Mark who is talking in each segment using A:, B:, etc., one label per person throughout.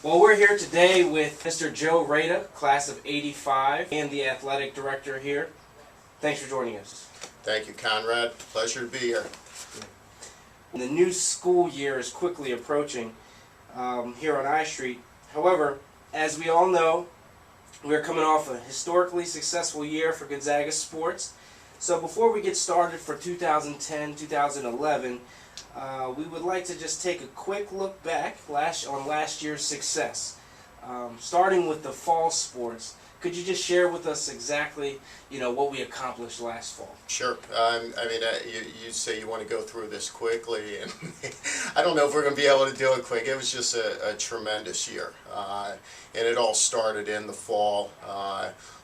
A: Well, we're here today with Mr. Joe Reyda, class of '85, and the athletic director here. Thanks for joining us.
B: Thank you, Conrad. Pleasure to be here.
A: The new school year is quickly approaching here on I Street. However, as we all know, we're coming off a historically successful year for Gonzaga Sports. So before we get started for 2010-2011, we would like to just take a quick look back on last year's success. Starting with the fall sports, could you just share with us exactly, what we accomplished last fall?
B: Sure. You say you want to go through this quickly, and I don't know if we're going to be able to do it quick. It was just a tremendous year, and it all started in the fall,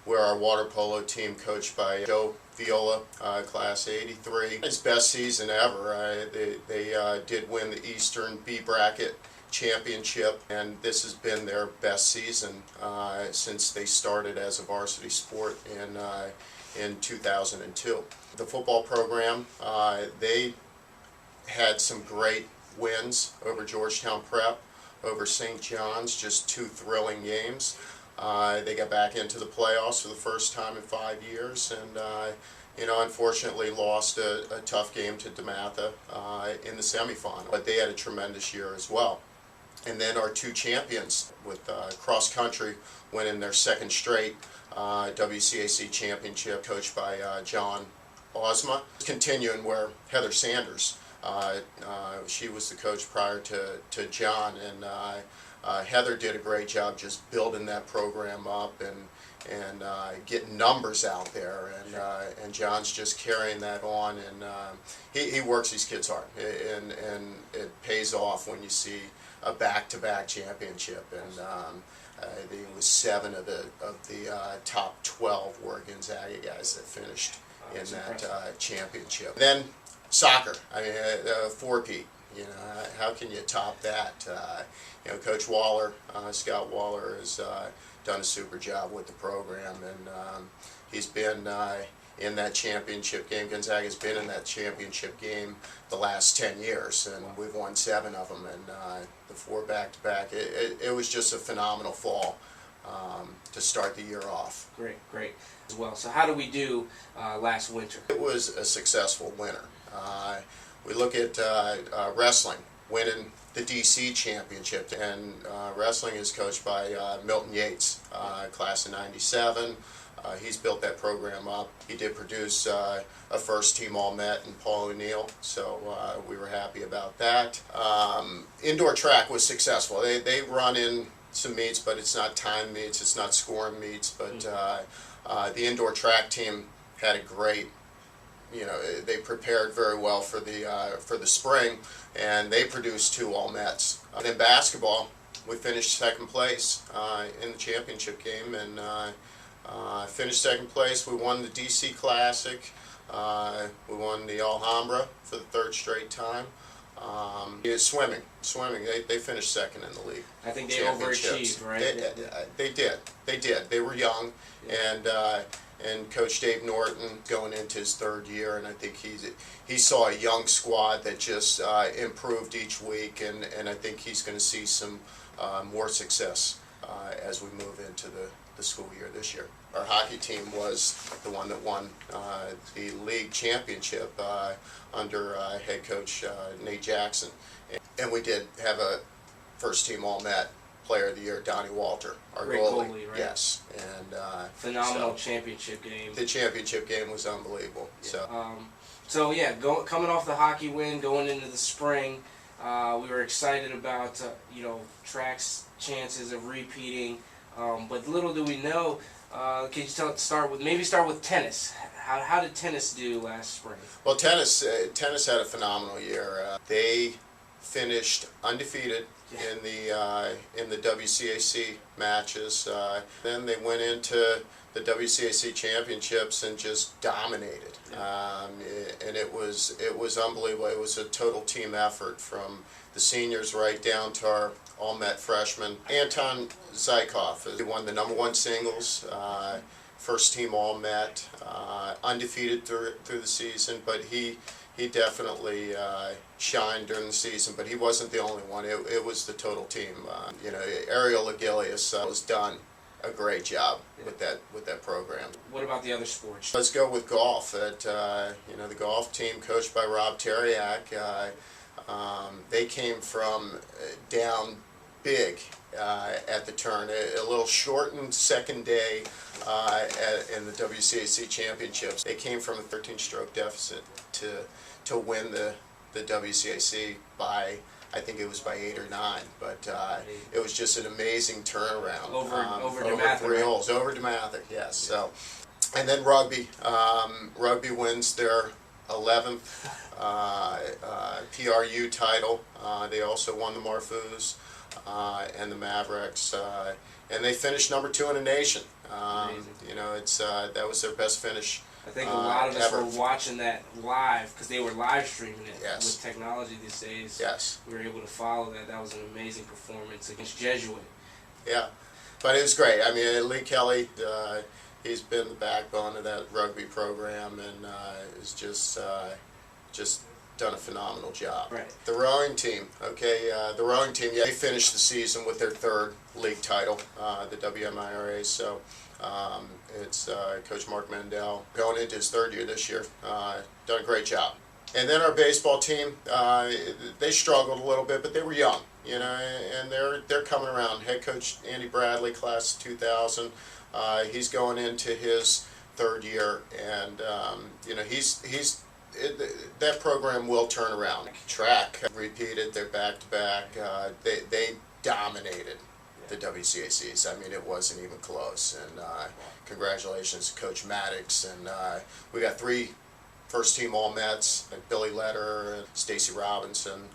B: where our water polo team, coached by Joe Viola, class '83, his best season ever. They did win the Eastern B bracket championship, and this has been their best season since they started as a varsity sport in 2002. The football program, they had some great wins over Georgetown Prep, over St. John's, just two thrilling games. They got back into the playoffs for the first time in 5 years, and unfortunately lost a tough game to DeMatha in the semifinal. But they had a tremendous year as well. And then our two champions with cross country winning their second straight WCAC championship, coached by John Osma. Continuing where Heather Sanders, she was the coach prior to John, and Heather did a great job just building that program up and getting numbers out there, and John's just carrying that on, and he works these kids hard, and it pays off when you see a back-to-back championship, and it was 7 of the top 12 were Gonzaga guys that finished in that championship. Then soccer, four-peat. How can you top that? Coach Waller, Scott Waller, has done a super job with the program, and he's been in that championship game. Gonzaga's been in that championship game the last 10 years, and we've won 7 of them, and the 4 back-to-back. It was just a phenomenal fall to start the year off.
A: Great as well. So how did we do last winter?
B: It was a successful winter. We look at wrestling, winning the DC championship, and wrestling is coached by Milton Yates, class of '97. He's built that program up. He did produce a first-team All-Met in Paul O'Neill, so we were happy about that. Indoor track was successful. They run in some meets, but it's not time meets, it's not scoring meets, but the indoor track team had a great, they prepared very well for the spring, and they produced 2 All-Mets. In basketball, we finished second place in the championship game, and finished second place. We won the DC Classic. We won the Alhambra for the 3rd straight time. Swimming. They finished second in the league.
A: I think they overachieved, right?
B: They did. They were young, and Coach Dave Norton going into his 3rd year, and I think he saw a young squad that just improved each week, and I think he's going to see some more success as we move into the school year this year. Our hockey team was the one that won the league championship under head coach Nate Jackson, and we did have a first-team All-Met Player of the Year, Donnie Walter, our
A: goalie, right?
B: Yes, and
A: phenomenal championship game.
B: The championship game was unbelievable.
A: Yeah. Coming off the hockey win, going into the spring, we were excited about track's chances of repeating. But little do we know. Can you start with tennis? How did tennis do last spring?
B: Well, tennis had a phenomenal year. They finished undefeated in the WCAC matches. Then they went into the WCAC championships and just dominated. And it was unbelievable. It was a total team effort from the seniors right down to our All-Met freshman. Anton Zykov, he won the #1 singles, first team All-Met, undefeated through the season, but he he definitely shined during the season, but he wasn't the only one. It was the total team. Ariel Agilius was done a great job with that program.
A: What about the other sports?
B: Let's go with golf. The golf team coached by Rob Terriak. They came from down big at the turn, a little shortened second day in the WCAC championships. They came from a 13-stroke deficit to win the WCAC by, I think it was by 8 or 9, but it was just an amazing turnaround.
A: Over
B: three holes, over DeMatha, yes. So, and then rugby. Rugby wins their 11th PRU title. They also won the Marfoos and the Mavericks, and they finished number 2 in the nation. That was their best finish.
A: I think a lot of us
B: ever.
A: were watching that live because they were live streaming it.
B: Yes.
A: With technology these days.
B: Yes.
A: We were able to follow that. That was an amazing performance against Jesuit.
B: Yeah, but it was great. I mean, Lee Kelly, he's been the backbone of that rugby program, and is just done a phenomenal job.
A: Right.
B: The rowing team, they finished the season with their 3rd league title, the WMIRA. So it's Coach Mark Mendel going into his 3rd year this year. Done a great job. And then our baseball team, they struggled a little bit, but they were young, and they're coming around. Head coach Andy Bradley, class of 2000, he's going into his 3rd year, and that program will turn around. Track repeated, they're back-to-back. They dominated the WCACs. I mean, it wasn't even close. And congratulations to Coach Maddox. And we got 3 first-team All-Mets, like Billy Letter, Stacy Robinson,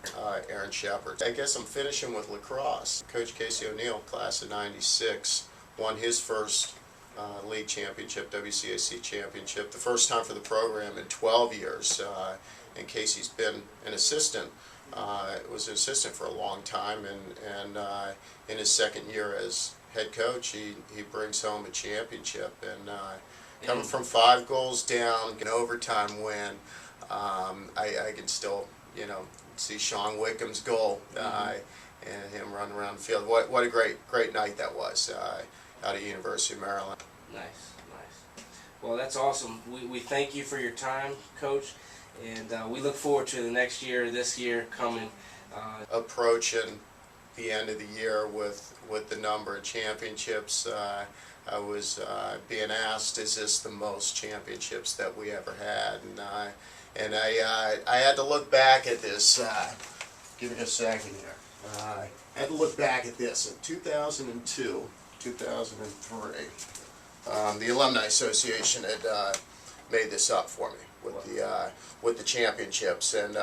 B: Aaron Shepard. I guess I'm finishing with lacrosse. Coach Casey O'Neill, class of 96, won his first league championship, WCAC championship, the first time for the program in 12 years. And Casey's been an assistant, was an assistant for a long time, and in his 2nd year as head coach, he brings home a championship. And coming from 5 goals down, an overtime win, I can still, see Sean Wickham's goal and him running around the field. What a great night that was out of University of Maryland.
A: Nice. Well, that's awesome. We thank you for your time, Coach, and we look forward to the next year, this year coming.
B: Approaching the end of the year with the number of championships, I was being asked, is this the most championships that we ever had? And I had to look back at this. Give me a second here. I had to look back at this in 2002. 2003, the Alumni Association had made this up for me with the championships, and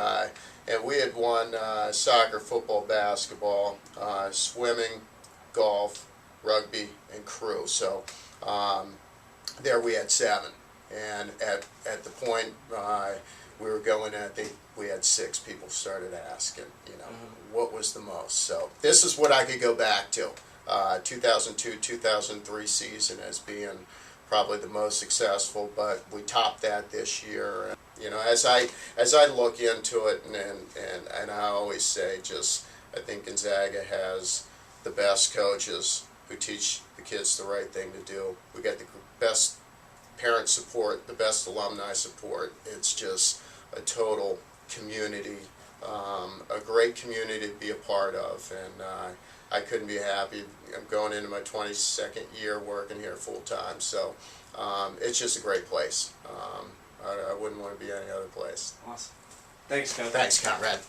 B: we had won soccer, football, basketball, swimming, golf, rugby, and crew. So there we had 7, and at the point we were going at, we had 6 people started asking, what was the most. So this is what I could go back to. 2002-2003 season as being probably the most successful, but we topped that this year. As I look into it, and I always say, I think Gonzaga has the best coaches who teach the kids the right thing to do. We got the best parent support, the best alumni support. It's just a total community, a great community to be a part of, and I couldn't be happy. I'm going into my 22nd year working here full time, so it's just a great place. I wouldn't want to be any other place.
A: Awesome. Thanks, Coach.
B: Thanks, Conrad.